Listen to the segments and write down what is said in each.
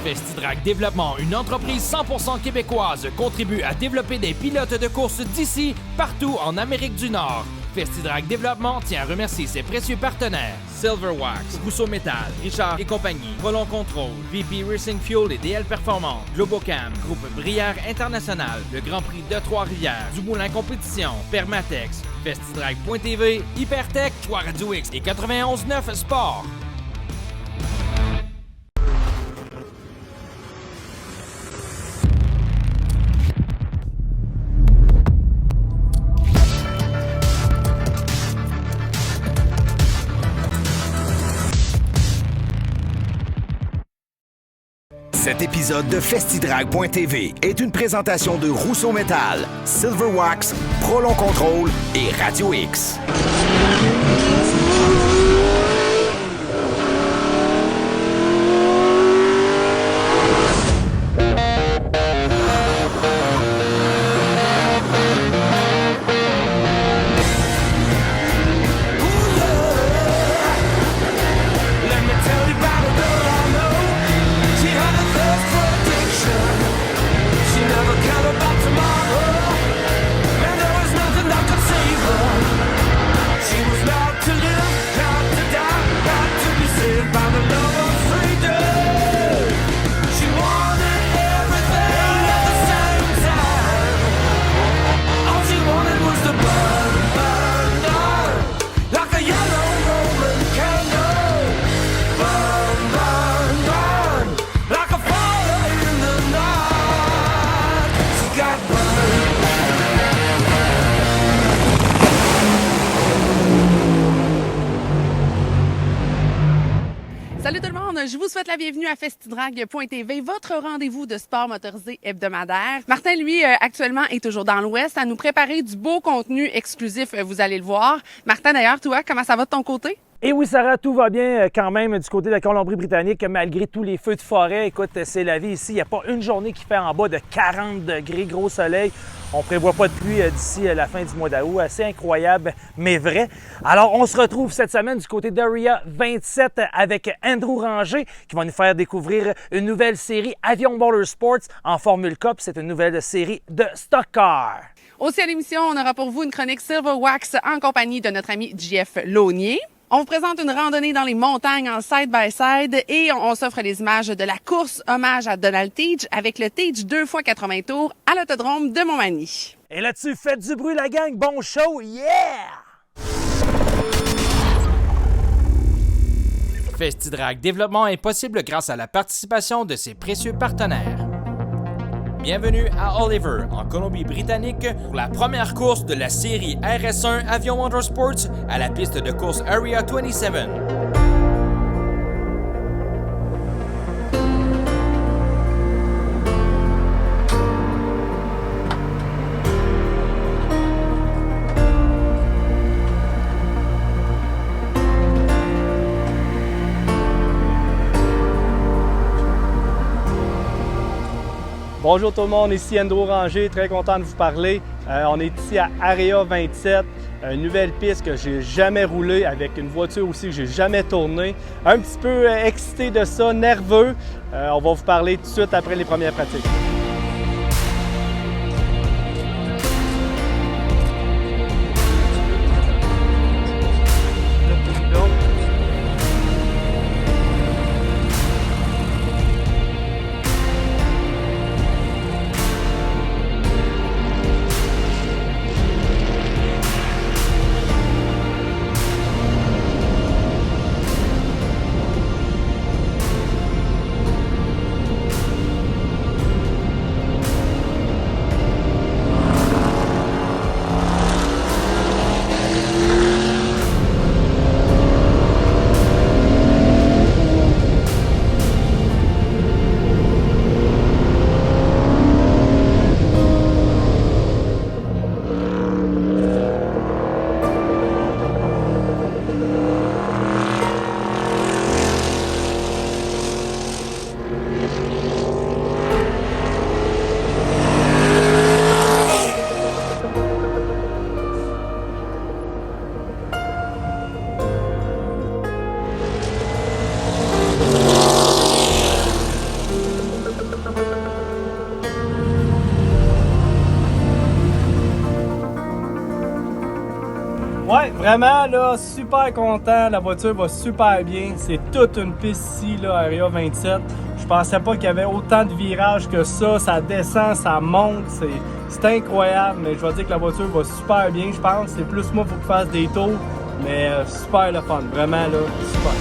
Festidrag Développement, une entreprise 100% québécoise, contribue à développer des pilotes de course d'ici, partout en Amérique du Nord. Festidrag Développement tient à remercier ses précieux partenaires. Silverwax, Rousseau Métal, Richard et compagnie, Prolong Control, VP Racing Fuel et DL Performance, Globocam, Groupe Brière International, le Grand Prix de Trois-Rivières, Dumoulin Compétition, Permatex, Festidrag.tv, Hypertech, Choix Radio X et 91.9 Sport. Cet épisode de Festidrag.tv est une présentation de Rousseau Métal, Silverwax, Prolong Control et Radio X. Je vous souhaite la bienvenue à Festidrag.tv, votre rendez-vous de sport motorisé hebdomadaire. Martin, lui, actuellement, est toujours dans l'Ouest à nous préparer du beau contenu exclusif, vous allez le voir. Martin, d'ailleurs, toi, comment ça va de ton côté? Et oui, Sarah, tout va bien quand même du côté de la Colombie-Britannique, malgré tous les feux de forêt. Écoute, c'est la vie ici. Il n'y a pas une journée qui fait en bas de 40 degrés, gros soleil. On ne prévoit pas de pluie d'ici la fin du mois d'août. Assez incroyable, mais vrai. Alors, on se retrouve cette semaine du côté d'Area 27 avec Andrew Ranger qui va nous faire découvrir une nouvelle série Avion Motorsports en Formule Cup. C'est une nouvelle série de stock car. Aussi à l'émission, on aura pour vous une chronique Silverwax en compagnie de notre ami JF Launier. On vous présente une randonnée dans les montagnes en side-by-side et on s'offre les images de la course hommage à Donald Teach avec le Teach 2x80 tours à l'autodrome de Montmagny. Et là-dessus, faites du bruit la gang, bon show, yeah! Festidrag Développement est possible grâce à la participation de ses précieux partenaires. Bienvenue à Oliver, en Colombie-Britannique, pour la première course de la série RS1 Avion Motorsports à la piste de course Area 27. Bonjour tout le monde, ici Andrew Ranger, très content de vous parler. On est ici à Area 27, une nouvelle piste que j'ai jamais roulée avec une voiture aussi que j'ai jamais tournée. Un petit peu excité de ça, nerveux. On va vous parler tout de suite après les premières pratiques. Vraiment, là, super content. La voiture va super bien. C'est toute une piste ici, là, Area 27. Je pensais pas qu'il y avait autant de virages que ça. Ça descend, ça monte. C'est incroyable. Mais je vais dire que la voiture va super bien, je pense. C'est plus moi pour qu'il fasse des tours. Mais super le fun. Vraiment, là, super.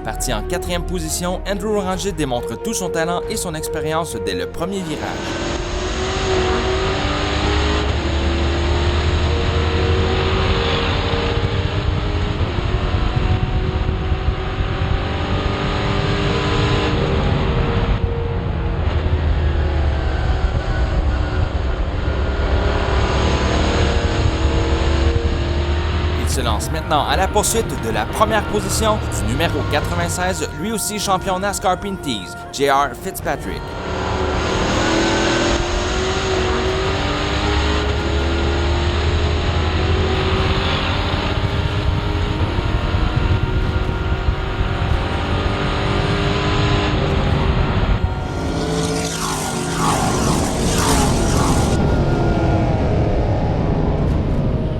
Parti en 4e position, Andrew Orangé démontre tout son talent et son expérience dès le premier virage. Se lance maintenant à la poursuite de la première position du numéro 96, lui aussi champion NASCAR Pinty's, J.R. Fitzpatrick.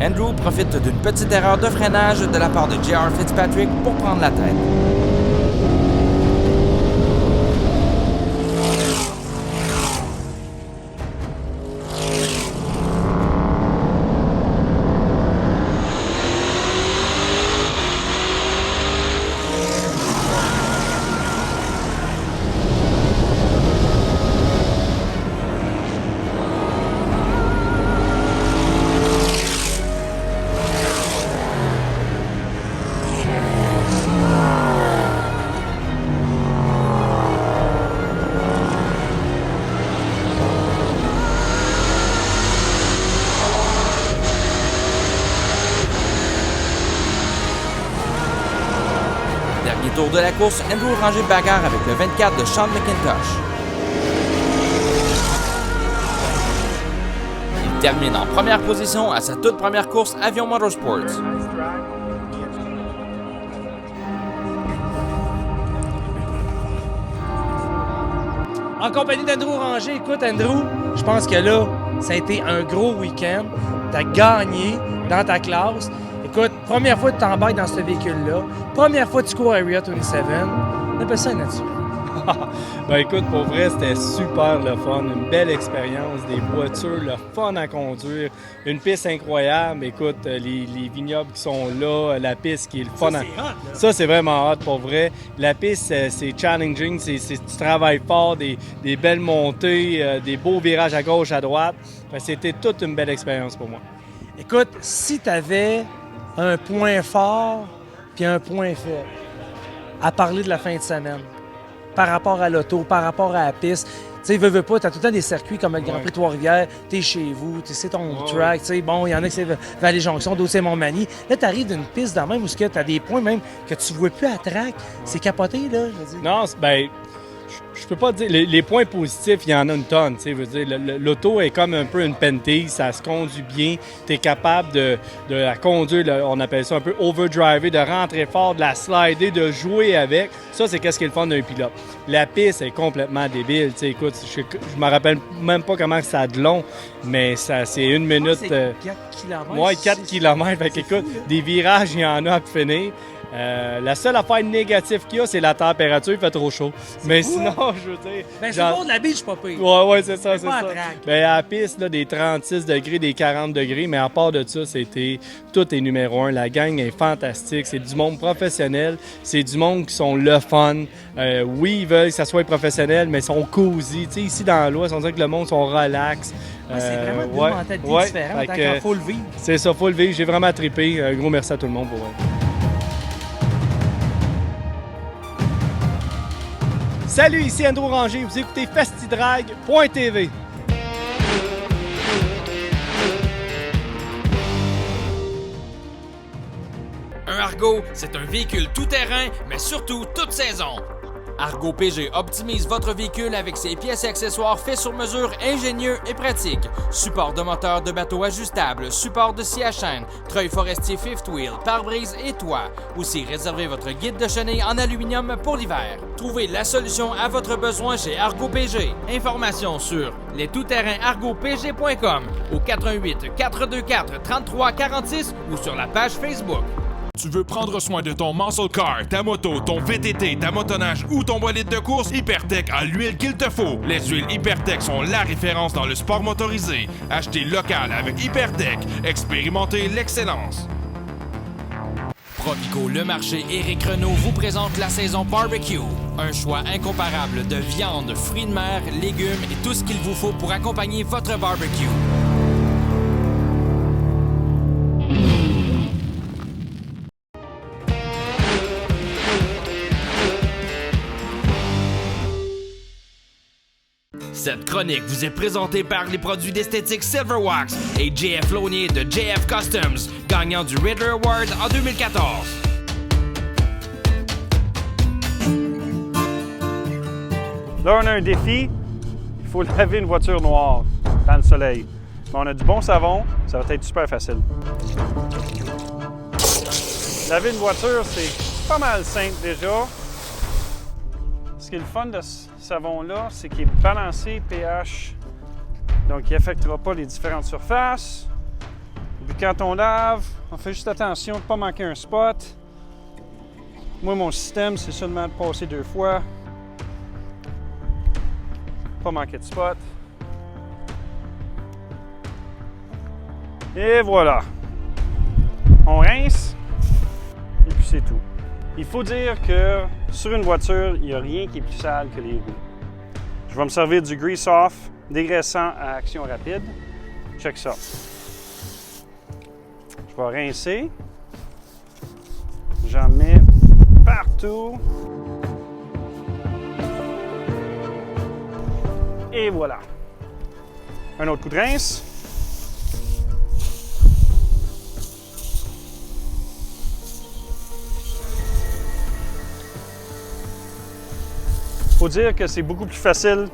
Andrew profite d'une petite erreur de freinage de la part de J.R. Fitzpatrick pour prendre la tête. Dernier tour de la course, Andrew Orangé bagarre avec le 24 de Sean McIntosh. Il termine en première position à sa toute première course Avion Motorsports. En compagnie d'Andrew Orangé, écoute Andrew, je pense que là, ça a été un gros week-end. Tu as gagné dans ta classe. Écoute, première fois que tu t'embarques dans ce véhicule-là, première fois que tu cours à Area 27, on appelle ça naturel. Ben écoute, pour vrai, c'était super le fun, une belle expérience, des voitures, le fun à conduire, une piste incroyable. Écoute, les vignobles qui sont là, la piste qui est le fun. Ça, c'est vraiment hot pour vrai. La piste, c'est challenging, tu travailles fort, des belles montées, des beaux virages à gauche, à droite. C'était toute une belle expérience pour moi. Écoute, si tu avais un point fort puis un point faible à parler de la fin de semaine, par rapport à l'auto, par rapport à la piste. Tu sais, veux pas, tu as tout le temps des circuits comme le Grand Prix Trois-Rivières, tu es chez vous, c'est ton track, tu sais, bon, il y en a qui c'est Vallée-Jonction, d'autres c'est Montmagny. Là, tu arrives d'une piste dans même où tu as des points même que tu vois plus à track. C'est capoté, là, je veux dire. Non, ben, je peux pas dire. Les points positifs, il y en a une tonne. Tu sais, l'auto est comme un peu une pentise, ça se conduit bien. Tu es capable de la conduire, on appelle ça un peu overdriver, de rentrer fort, de la slider, de jouer avec. Ça, c'est qu'est-ce qui est le fun d'un pilote. La piste est complètement débile. Tu sais, écoute, je me rappelle même pas comment ça a de long, mais ça, c'est une minute. C'est 4 km. Ouais, 4 km. Fait qu'écoute, des virages, il y en a à finir. La seule affaire négative qu'il y a, c'est la température, il fait trop chaud. Mais sinon, je veux dire... Ben, c'est bon de la beach, pas pire. Ouais, c'est ça, c'est pas ça. en track. Ben, à la piste, là, des 36 degrés, des 40 degrés, mais à part de ça, tout est numéro 1. La gang est fantastique. C'est du monde professionnel. C'est du monde qui sont le fun. Oui, ils veulent que ça soit professionnel, mais ils sont cosy. Tu sais, ici, dans l'Ouest, on dirait que le monde sont relax. C'est vraiment deux mentalités différentes. Il faut le vivre. C'est ça, faut le vivre. J'ai vraiment trippé. Un gros merci à tout le monde pour Salut, ici Andrew Ranger. Vous écoutez festidrag.tv. Un Argo, c'est un véhicule tout-terrain, mais surtout toute saison. Argo PG optimise votre véhicule avec ses pièces et accessoires faits sur mesure, ingénieux et pratiques. Support de moteur de bateau ajustable, support de scie à chaîne, treuil forestier fifth wheel, pare-brise et toit. Aussi, réservez votre guide de chenille en aluminium pour l'hiver. Trouvez la solution à votre besoin chez Argo PG. Informations sur lestouterrainargopg.com au 88 424 33 46 ou sur la page Facebook. Tu veux prendre soin de ton muscle car, ta moto, ton VTT, ta motoneige ou ton bolide de course? Hypertech a l'huile qu'il te faut. Les huiles Hypertech sont la référence dans le sport motorisé. Achetez local avec Hypertech. Expérimentez l'excellence. Provigo Le Marché Éric Renaud vous présente la saison barbecue. Un choix incomparable de viande, fruits de mer, légumes et tout ce qu'il vous faut pour accompagner votre barbecue. Cette chronique vous est présentée par les produits d'esthétique Silverwax et JF Launier de JF Customs, gagnant du Riddler Award en 2014. Là, on a un défi. Il faut laver une voiture noire dans le soleil. Mais on a du bon savon, ça va être super facile. Laver une voiture, c'est pas mal simple déjà. Ce qui est le fun de ce savon-là, c'est qu'il est balancé pH. Donc, il n'affectera pas les différentes surfaces. Et puis quand on lave, on fait juste attention de ne pas manquer un spot. Moi, mon système, c'est seulement de passer 2 fois. Pas manquer de spot. Et voilà. On rince. Et puis c'est tout. Il faut dire que sur une voiture, il n'y a rien qui est plus sale que les roues. Je vais me servir du Grease Off, dégraissant à action rapide. Check ça. Je vais rincer. J'en mets partout. Et voilà. Un autre coup de rince. Faut dire que c'est beaucoup plus facile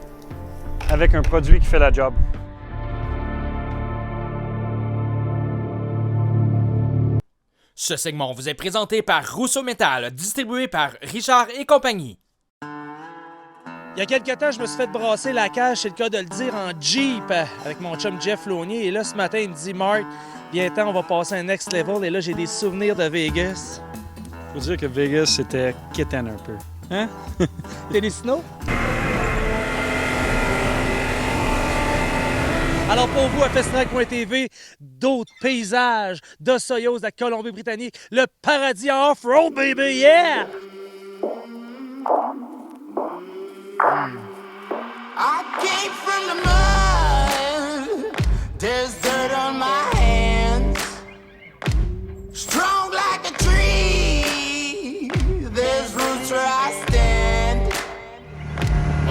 avec un produit qui fait la job. Ce segment vous est présenté par Rousseau Métal, distribué par Richard et compagnie. Il y a quelques temps, je me suis fait brasser la cage, c'est le cas de le dire, en Jeep avec mon chum Jeff Launier. Et là, ce matin, il me dit « Mark, bientôt, on va passer un next level. » Et là, j'ai des souvenirs de Vegas. Faut dire que Vegas, c'était kitten un peu. Hein? Tennis Snow? Alors pour vous, à festidrag.tv, d'autres paysages de Soyuz, de la Colombie-Britannique, le paradis en off-road, baby, yeah! I came from the mud, there's dirt on my hands, strong like a tree, there's roots where I stand.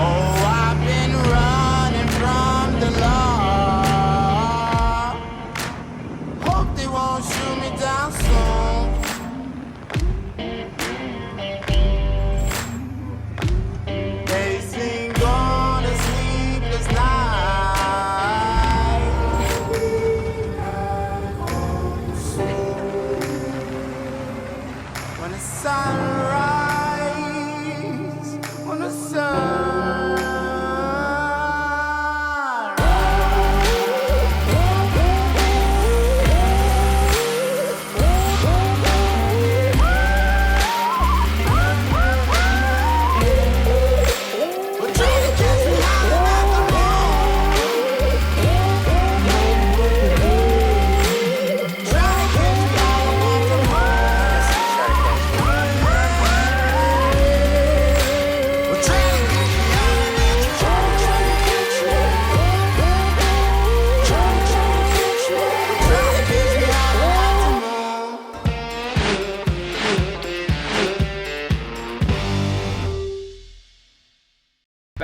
Oh, I've been running from the law, hope they won't shoot me down soon. They sing on a sleepless night.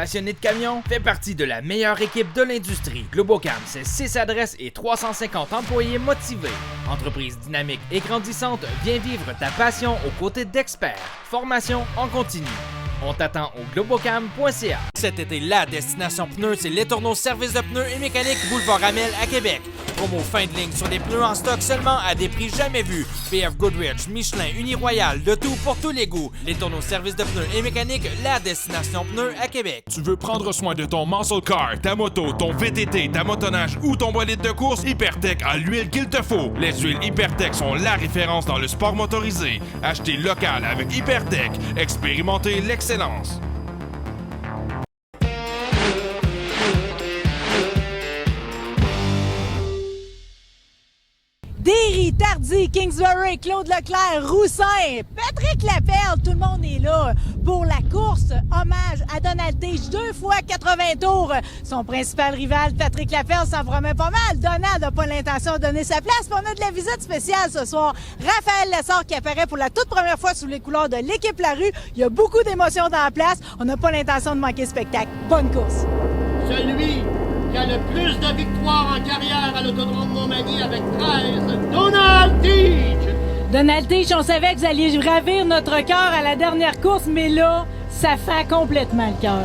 passionné de camions? Fais partie de la meilleure équipe de l'industrie. Globocam, c'est 6 adresses et 350 employés motivés. Entreprise dynamique et grandissante, viens vivre ta passion aux côtés d'experts. Formation en continu. On t'attend au globocam.ca. Cet été, la destination pneus, c'est Les Tourneaux Service de pneus et mécanique Boulevard Amel à Québec. Promo fin de ligne sur des pneus en stock seulement à des prix jamais vus. PF Goodrich, Michelin, Uniroyal, de tout pour tous les goûts. Les Tourneaux Service de pneus et mécanique, la destination pneus à Québec. Tu veux prendre soin de ton muscle car, ta moto, ton VTT, ta motoneige ou ton bolide de course? Hypertech a l'huile qu'il te faut. Les huiles Hypertech sont la référence dans le sport motorisé. Achetez local avec Hypertech. Expérimentez l'excellence. Derry, Tardy, Kingsbury, Claude Leclerc, Roussin, Patrick Laperle, tout le monde est là pour la course hommage à Donald Tige, 2 fois 80 tours. Son principal rival, Patrick Laperle, s'en promet pas mal. Donald n'a pas l'intention de donner sa place. Puis on a de la visite spéciale ce soir. Raphaël Lessard qui apparaît pour la toute première fois sous les couleurs de l'équipe La Rue. Il y a beaucoup d'émotions dans la place. On n'a pas l'intention de manquer le spectacle. Bonne course. Celui qui a le plus de victoires en carrière à l'Autodrome Montmagny avec 13, Donald Tige. Donald Tige, on savait que vous alliez ravir notre cœur à la dernière course, mais là, ça fait complètement le cœur.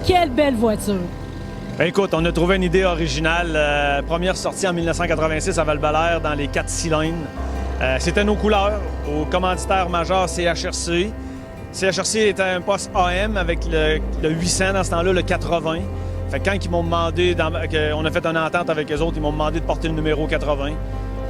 Quelle belle voiture! Ben écoute, on a trouvé une idée originale. Première sortie en 1986 à Val-Belair dans les 4 cylindres. C'était nos couleurs au commanditaire majeur CHRC. CHRC était un poste AM avec le 800 dans ce temps-là, le 80. Fait que quand ils m'ont demandé, on a fait une entente avec eux autres, ils m'ont demandé de porter le numéro 80.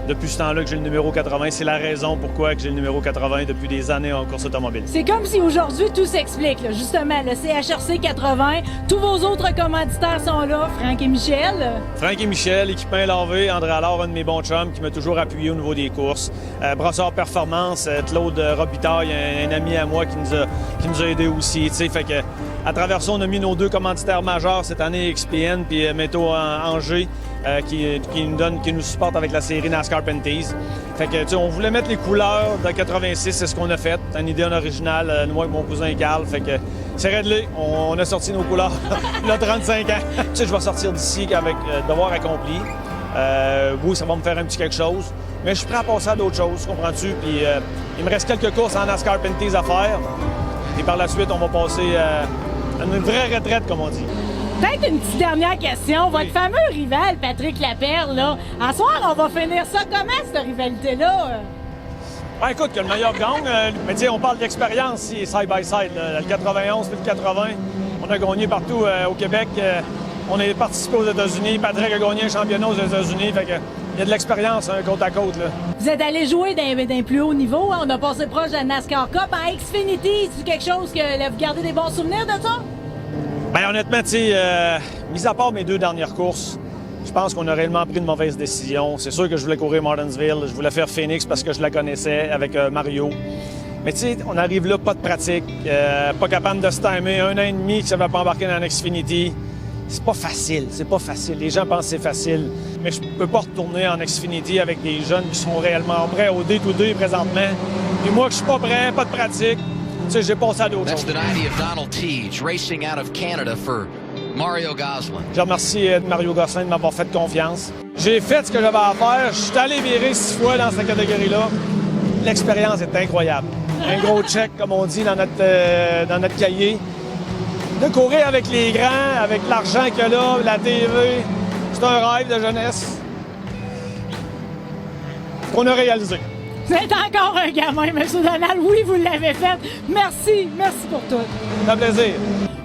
Depuis ce temps-là que j'ai le numéro 80, c'est la raison pourquoi que j'ai le numéro 80 depuis des années en course automobile. C'est comme si aujourd'hui tout s'explique, là. Justement, le CHRC 80, tous vos autres commanditaires sont là, Franck et Michel. Franck et Michel, équipement lavé, André Allard, un de mes bons chums qui m'a toujours appuyé au niveau des courses. Brassard Performance, Claude Robitaille, un ami à moi qui nous a aidés aussi. T'sais, fait que à travers ça, on a mis nos 2 commanditaires majeurs cette année, XPN puis Métaux Angers. Qui nous supporte avec la série NASCAR Penties. Fait que, on voulait mettre les couleurs de 86, c'est ce qu'on a fait. C'est une idée originale, moi et mon cousin Carl. Fait que c'est réglé, on a sorti nos couleurs il y a 35 ans. Je vais sortir d'ici avec devoir accompli. Oui, ça va me faire un petit quelque chose, mais je suis prêt à passer à d'autres choses, comprends-tu? Puis il me reste quelques courses en NASCAR Penties à faire. Et par la suite, on va passer à une vraie retraite, comme on dit. Peut-être une petite dernière question. Votre fameux rival, Patrick Laperle, là, à soir, on va finir ça comment, cette rivalité-là? Ben, écoute, que le meilleur gagne. Mais tu sais, on parle d'expérience ici, side-by-side. Le 91 puis le 80, on a gagné partout au Québec. On est participé aux États-Unis. Patrick a gagné un championnat aux États-Unis. Fait que il y a de l'expérience côte à côte. Là. Vous êtes allé jouer d'un plus haut niveau. Hein? On a passé proche de la NASCAR Cup. En Xfinity, c'est quelque chose que vous gardez des bons souvenirs de ça? Bien, honnêtement, tu sais, mis à part mes 2 dernières courses, je pense qu'on a réellement pris une mauvaise décision. C'est sûr que je voulais courir Martinsville, je voulais faire Phoenix parce que je la connaissais avec Mario. Mais tu sais, on arrive là, pas de pratique, pas capable de se timer, 1 an et demi que ça va pas embarquer dans Xfinity. C'est pas facile, c'est pas facile. Les gens pensent que c'est facile. Mais je peux pas retourner en Xfinity avec des jeunes qui sont réellement prêts au day-to-day présentement. Et moi, que je suis pas prêt, pas de pratique. Tu sais, j'ai passé à d'autres choses. That's the 90 of Donald Tige, racing out of Canada for Mario Gosselin. Je remercie Mario Gosselin de m'avoir fait confiance. J'ai fait ce que j'avais à faire. Je suis allé virer 6 fois dans cette catégorie-là. L'expérience est incroyable. Un gros check, comme on dit dans notre cahier. De courir avec les grands, avec l'argent qu'il y a là, la TV, c'est un rêve de jeunesse qu'on a réalisé. Vous êtes encore un gamin, M. Donald. Oui, vous l'avez fait. Merci. Merci pour tout. Ça fait plaisir.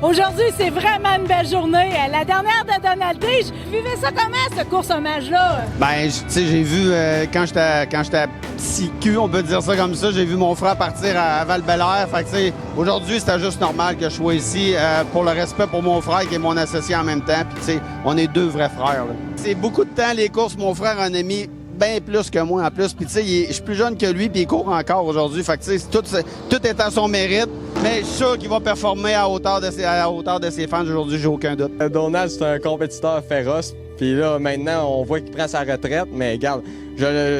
Aujourd'hui, c'est vraiment une belle journée. La dernière de Donald Tige. Vivez ça comment, cette course hommage-là? Ben, tu sais, j'ai vu, quand j'étais petit cul, on peut dire ça comme ça, j'ai vu mon frère partir à Val-Belair. Fait que, tu sais, aujourd'hui, c'était juste normal que je sois ici pour le respect pour mon frère qui est mon associé en même temps. Puis, tu sais, on est 2 vrais frères. C'est beaucoup de temps, les courses. Mon frère en a mis bien plus que moi en plus. Puis tu sais, je suis plus jeune que lui, puis il court encore aujourd'hui. Fait que tu sais, tout est à son mérite. Mais je suis sûr qu'il va performer à hauteur de ses fans aujourd'hui, j'ai aucun doute. Donald, c'est un compétiteur féroce. Puis là, maintenant, on voit qu'il prend sa retraite. Mais regarde,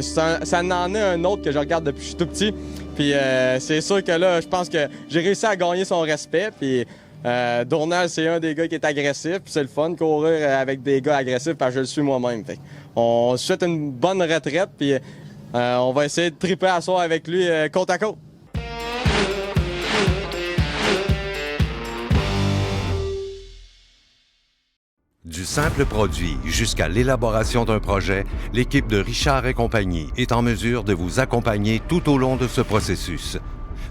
ça en est un autre que je regarde depuis que je suis tout petit. Puis c'est sûr que là, je pense que j'ai réussi à gagner son respect. Puis Donald, c'est un des gars qui est agressif, puis c'est le fun de courir avec des gars agressifs, parce que je le suis moi-même. Fait on souhaite une bonne retraite, puis on va essayer de triper à soir avec lui côte à côte. Du simple produit jusqu'à l'élaboration d'un projet, l'équipe de Richard et compagnie est en mesure de vous accompagner tout au long de ce processus.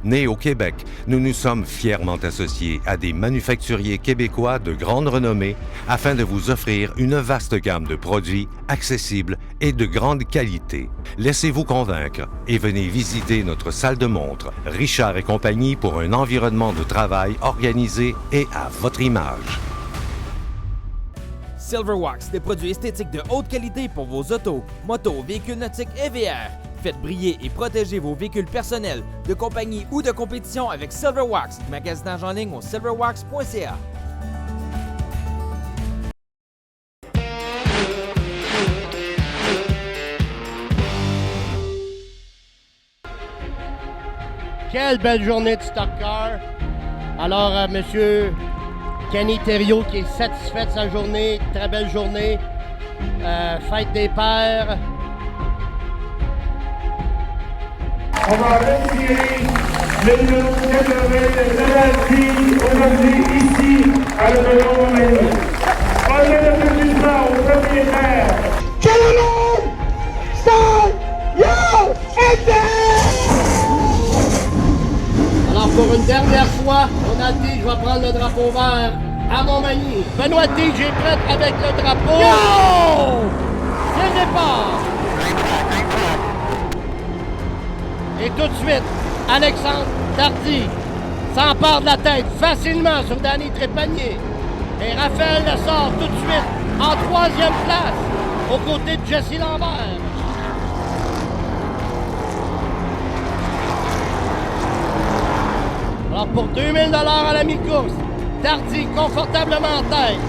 Nés au Québec, nous nous sommes fièrement associés à des manufacturiers québécois de grande renommée afin de vous offrir une vaste gamme de produits accessibles et de grande qualité. Laissez-vous convaincre et venez visiter notre salle de montre Richard et compagnie pour un environnement de travail organisé et à votre image. Silverwax, des produits esthétiques de haute qualité pour vos autos, motos, véhicules nautiques et VR. Faites briller et protéger vos véhicules personnels, de compagnie ou de compétition avec Silverwax. Magasinage en ligne au silverwax.ca. Quelle belle journée de stock car. Alors, monsieur Kenny Thériault qui est satisfait de sa journée, très belle journée. Fête des pères. On va retirer le numéro 80 de Donald aujourd'hui ici à l'Auto-Montmagny. On donne l'applaudissement au propriétaire. Gentlemen, start your engine! Alors pour une dernière fois, Donald Tige va prendre le drapeau vert à Montmagny. Benoît Tige est prêt avec le drapeau. Go! C'est le départ! Et tout de suite, Alexandre Tardy s'empare de la tête facilement sur Danny Trépanier. Et Raphaël le sort tout de suite en 3e place aux côtés de Jesse Lambert. Alors pour 2000 $ à la mi-course, Tardy confortablement en tête.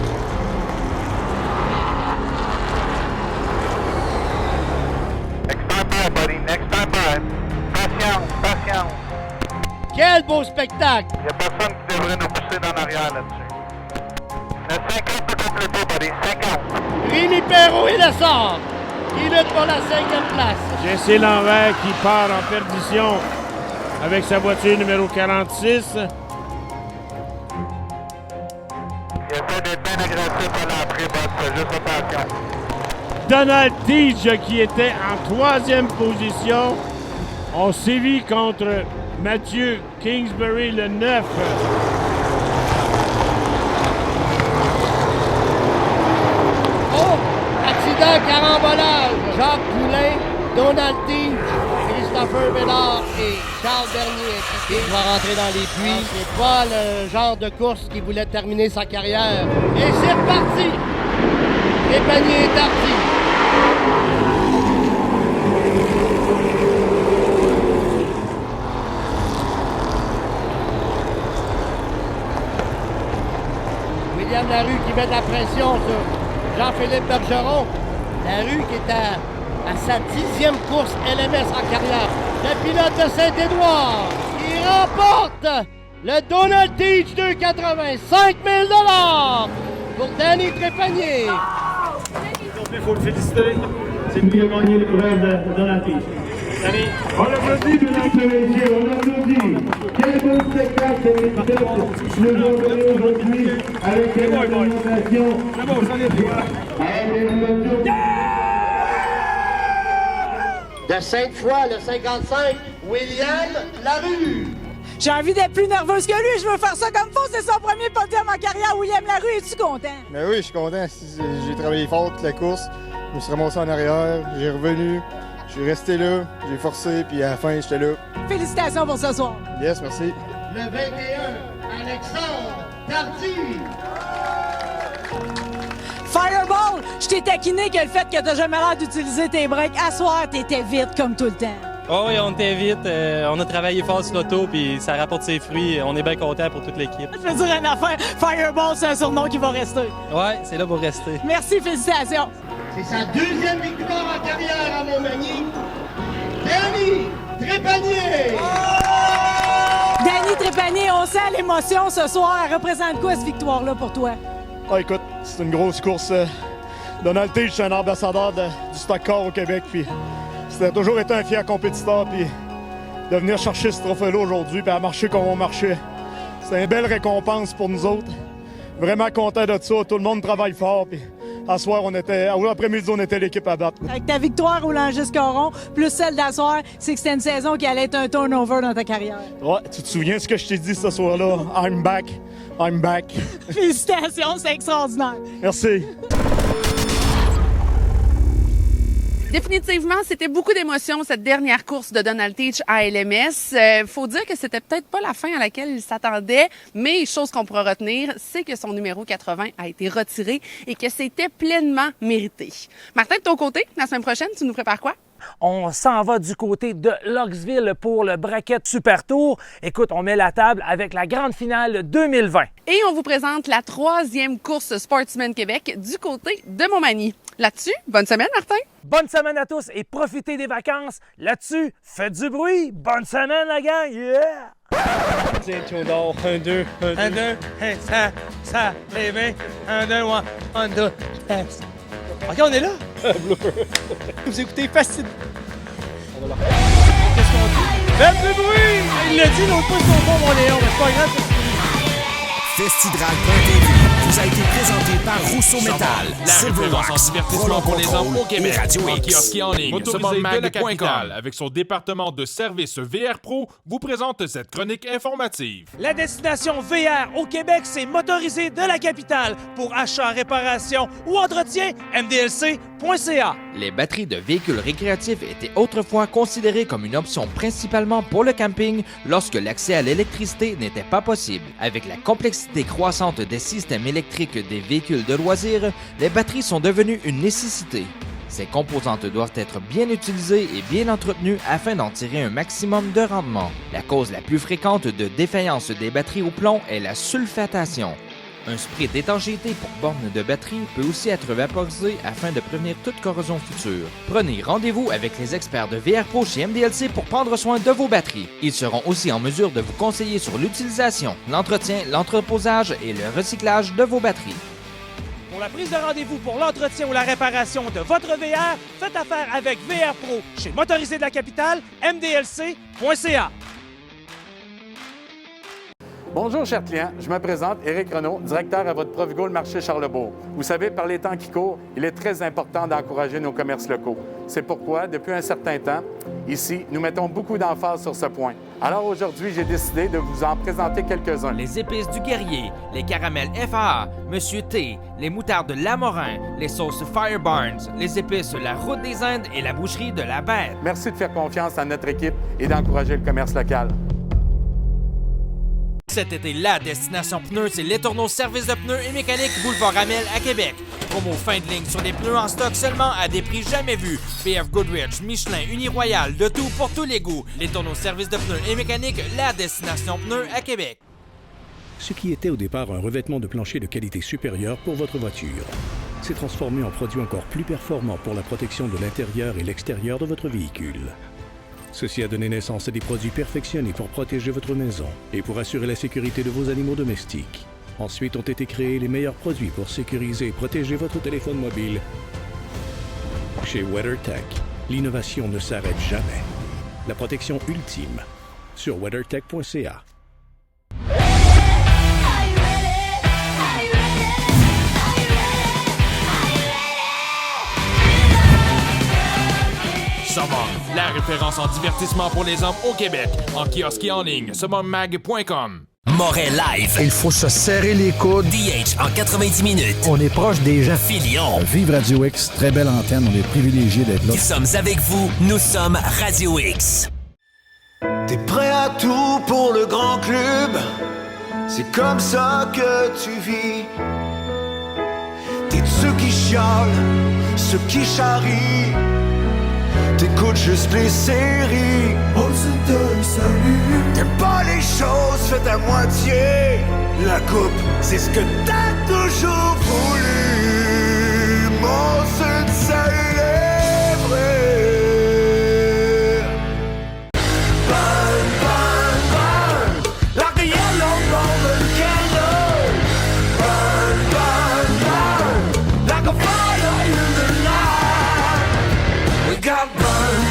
Next time by, buddy. Next time by. Patience. Quel beau spectacle! Il n'y a personne qui devrait nous pousser dans l'arrière là-dessus. Le 50 peut compléter, buddy. 50. Rémi Perrault et le sort. Il lutte pour la 5e place. Jesse Lambert qui part en perdition avec sa voiture numéro 46. Il essaie d'être bien agressif à l'entrée, boss. Juste attention. Donald Tige qui était en 3e position. On sévit contre Mathieu Kingsbury, le 9. Oh! Accident, carambolage. Jacques Poulain, Donald Tige, Christopher Bédard et Charles Bernier. Il va rentrer dans les puits. C'est pas le genre de course qui voulait terminer sa carrière. Et c'est reparti! Trépanier est parti. William Larue qui met de la pression sur Jean-Philippe Bergeron. Larue qui est à sa 10e course LMS en carrière. Le pilote de Saint-Édouard qui remporte le Donald Tige 285 000 $ pour Danny Trépanier. Il faut le féliciter. C'est lui qui a gagné l'épreuve de Donald Tige. On applaudit, mesdames et messieurs, on applaudit. Quel beau spectacle nous avons donné aujourd'hui avec une représentation. De Sainte-Foy, le 55, William Larue. J'ai envie d'être plus nerveuse que lui. Je veux faire ça comme faux. C'est son premier podium en carrière. William Larue, es-tu content? Ben oui, je suis content. J'ai travaillé fort toute la course. Je me suis ramassé en arrière. J'ai revenu. Je suis resté là. J'ai forcé. Puis à la fin, j'étais là. Félicitations pour ce soir. Yes, merci. Le 21, Alexandre Tardy. Fireball, je t'ai taquiné que le fait que t'as jamais l'air d'utiliser tes breaks. À soir, t'étais vite comme tout le temps. Oh oui, on était vite. On a travaillé fort sur l'auto, puis ça rapporte ses fruits. On est bien content pour toute l'équipe. Je veux dire une affaire, Fireball, c'est un surnom qui va rester. Ouais, c'est là pour rester. Merci, félicitations. C'est sa 2e victoire en carrière à Montmagny. Danny Trépanier. Danny Denis Trépanier, on sent l'émotion ce soir. Elle représente quoi, cette victoire-là, pour toi? Ah, écoute, c'est une grosse course. Donald Tige, c'est un ambassadeur du stock car au Québec, puis c'était toujours été un fier compétiteur, puis de venir chercher ce trophée-là aujourd'hui, puis à marcher comme on marchait. C'est une belle récompense pour nous autres. Vraiment content de ça. Tout le monde travaille fort, puis à soir, l'après-midi, on était l'équipe à battre. Avec ta victoire au Langis-Coron, plus celle d'asseoir, c'est que c'était une saison qui allait être un turnover dans ta carrière. Ouais, tu te souviens ce que je t'ai dit ce soir-là? I'm back. I'm back. Félicitations, c'est extraordinaire. Merci. Définitivement, c'était beaucoup d'émotions, cette dernière course de Donald Tige à LMS. Faut dire que c'était peut-être pas la fin à laquelle il s'attendait, mais chose qu'on pourra retenir, c'est que son numéro 80 a été retiré et que c'était pleinement mérité. Martin, de ton côté, la semaine prochaine, tu nous prépares quoi? On s'en va du côté de Locksville pour le Bracket Super Tour. Écoute, on met la table avec la grande finale 2020. Et on vous présente la 3e course Sportsman Québec du côté de Montmagny. Là-dessus, bonne semaine, Martin! Bonne semaine à tous et profitez des vacances. Là-dessus, faites du bruit. Bonne semaine, la gang! Yeah! Tiens, Théodore, 1, 2, 1, 2. 1, 2, ça, les mains. 1, 2, 1, 2, OK, on est là? Vous écoutez Facile. Qu'est-ce qu'on dit? Faites du bruit! Il l'a dit l'autre fois, c'est son bon, mon Léon, mais c'est pas grave. Festidrag.tv vous a été présenté par Rousseau Metal, Silverwax, divertissement pour les hommes au Québec, Radio en X. kiosque et en ligne. Motorisé de la SummerMag.com, capitale. avec son département de services VR Pro, vous présente cette chronique informative. La destination VR au Québec, c'est Motorisé de la capitale. Pour achat, réparation ou entretien, mdlc.ca. Les batteries de véhicules récréatifs étaient autrefois considérées comme une option principalement pour le camping lorsque l'accès à l'électricité n'était pas possible. Avec la complexité croissante des systèmes électriques des véhicules de loisirs, les batteries sont devenues une nécessité. Ces composantes doivent être bien utilisées et bien entretenues afin d'en tirer un maximum de rendement. La cause la plus fréquente de défaillance des batteries au plomb est la sulfatation. Un spray d'étanchéité pour bornes de batterie peut aussi être vaporisé afin de prévenir toute corrosion future. Prenez rendez-vous avec les experts de VR Pro chez MDLC pour prendre soin de vos batteries. Ils seront aussi en mesure de vous conseiller sur l'utilisation, l'entretien, l'entreposage et le recyclage de vos batteries. Pour la prise de rendez-vous pour l'entretien ou la réparation de votre VR, faites affaire avec VR Pro chez Motorisé de la capitale, mdlc.ca. Bonjour, chers clients. Je me présente, Éric Renaud, directeur à votre Provigo le marché Charlebourg. Vous savez, par les temps qui courent, il est très important d'encourager nos commerces locaux. C'est pourquoi, depuis un certain temps, ici, nous mettons beaucoup d'emphase sur ce point. Alors aujourd'hui, j'ai décidé de vous en présenter quelques-uns. Les épices du guerrier, les caramels FAA, Monsieur T, les moutardes Lamorin, les sauces Firebarns, les épices La Route des Indes et la boucherie de la Bête. Merci de faire confiance à notre équipe et d'encourager le commerce local. Cet été, la destination pneus, c'est Letourneau Service de pneus et mécanique Boulevard Amel à Québec. Promo fin de ligne sur des pneus en stock seulement à des prix jamais vus. BF Goodrich, Michelin, Uniroyal, de tout pour tous les goûts. Letourneau Service de pneus et mécanique, la destination pneus à Québec. Ce qui était au départ un revêtement de plancher de qualité supérieure pour votre voiture s'est transformé en produit encore plus performant pour la protection de l'intérieur et l'extérieur de votre véhicule. Ceci a donné naissance à des produits perfectionnés pour protéger votre maison et pour assurer la sécurité de vos animaux domestiques. Ensuite ont été créés les meilleurs produits pour sécuriser et protéger votre téléphone mobile. Chez WeatherTech, l'innovation ne s'arrête jamais. La protection ultime sur weathertech.ca. SummerMag, la référence en divertissement pour les hommes au Québec, en kiosque et en ligne, SummerMag.com. Montréal Live. Il faut se serrer les coudes. DH en 90 minutes. On est proche des gens. Filion. Vive Radio X, très belle antenne, on est privilégiés d'être là. Nous sommes avec vous, nous sommes Radio X. T'es prêt à tout pour le grand club. C'est comme ça que tu vis. T'es de ceux qui chialent, ceux qui charrient. T'écoutes juste les séries. On se donne salut. T'aimes pas les choses faites à moitié. La coupe, c'est ce que t'as toujours voulu. Mon seul salut est vrai. Bang, bang, bang. La got burned.